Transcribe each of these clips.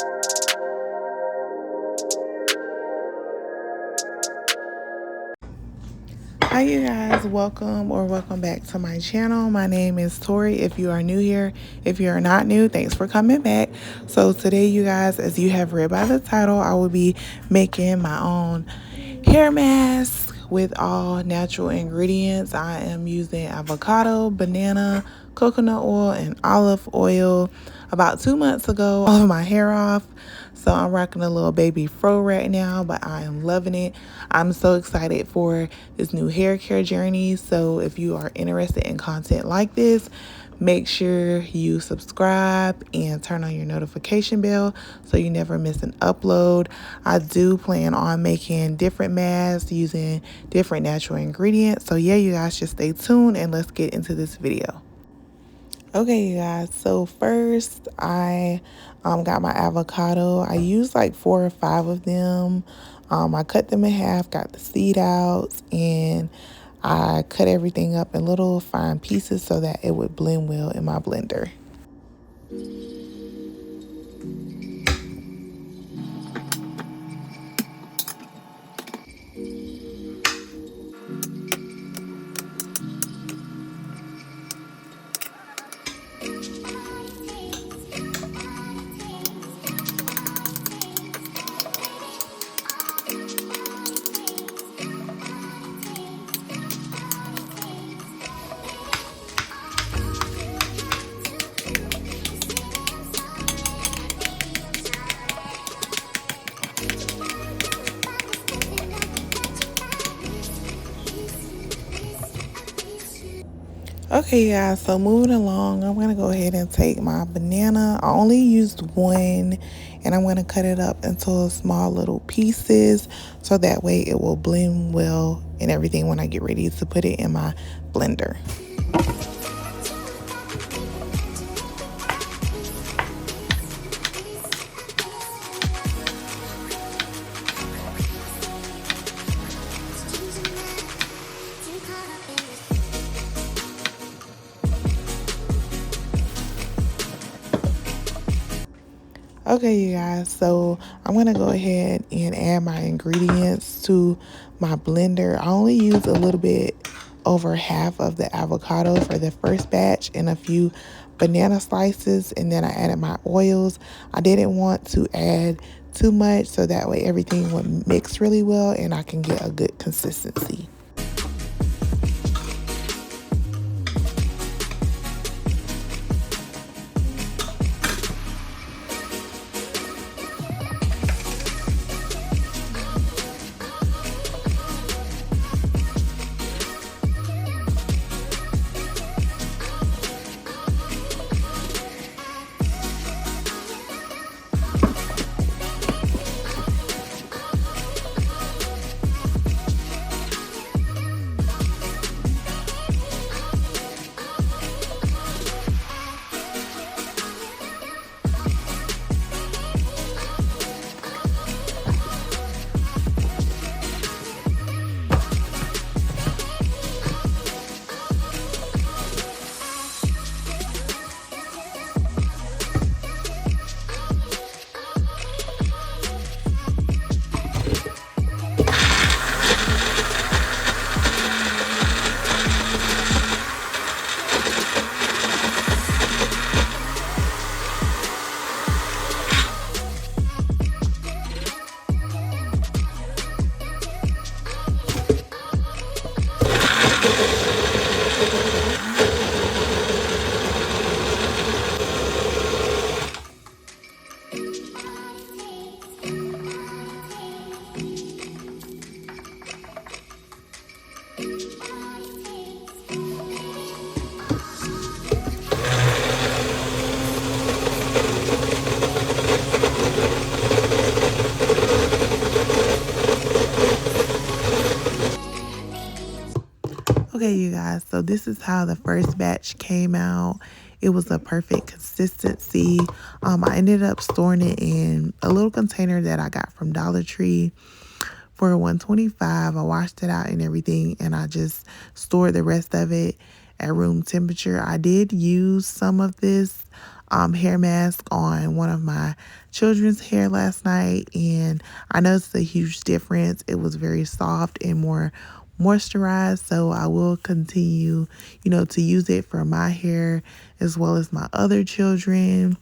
Hi you guys, welcome back to my channel. My name is Tori. If you are new here, if you are not new, thanks for coming back. So today you guys, as you have read by the title, I will be making my own hair mask with all natural ingredients. I am using avocado, banana, coconut oil, and olive oil. About 2 months ago, all of my hair off. So I'm rocking a little baby fro right now, but I am loving it. I'm so excited for this new hair care journey. So if you are interested in content like this, make sure you subscribe and turn on your notification bell so you never miss an upload. I do plan on making different masks using different natural ingredients. So yeah, you guys just stay tuned and let's get into this video. Okay, you guys, so first I got my avocado. I used like 4 or 5 of them. I cut them in half, got the seed out, and I cut everything up in little fine pieces so that it would blend well in my blender. Okay, guys, so moving along, I'm going to go ahead and take my banana. I only used one, and I'm going to cut it up into small little pieces so that way it will blend well and everything when I get ready to put it in my blender. Okay, you guys, so I'm going to go ahead and add my ingredients to my blender. I only use a little bit over half of the avocado for the first batch and a few banana slices, and then I added my oils. I didn't want to add too much so that way everything would mix really well and I can get a good consistency. Okay, you guys, so this is how the first batch came out. It was a perfect consistency. I ended up storing it in a little container that I got from Dollar Tree for $125. I washed it out and everything, and I just stored the rest of it at room temperature. I did use some of this hair mask on one of my children's hair last night, and I noticed a huge difference. It was very soft and more moisturized, so I will continue, to use it for my hair as well as my other children.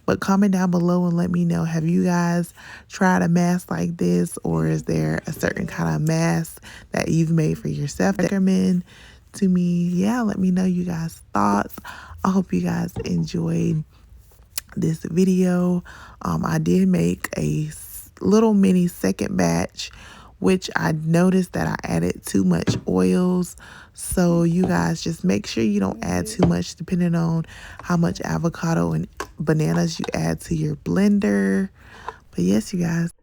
But comment down below and let me know, have you guys tried a mask like this, or is there a certain kind of mask that you've made for yourself that you recommend to me? Yeah, let me know you guys' thoughts. I hope you guys enjoyed this video. I did make a little mini second batch, which I noticed that I added too much oils. So you guys just make sure you don't add too much, depending on how much avocado and bananas you add to your blender. But yes, you guys.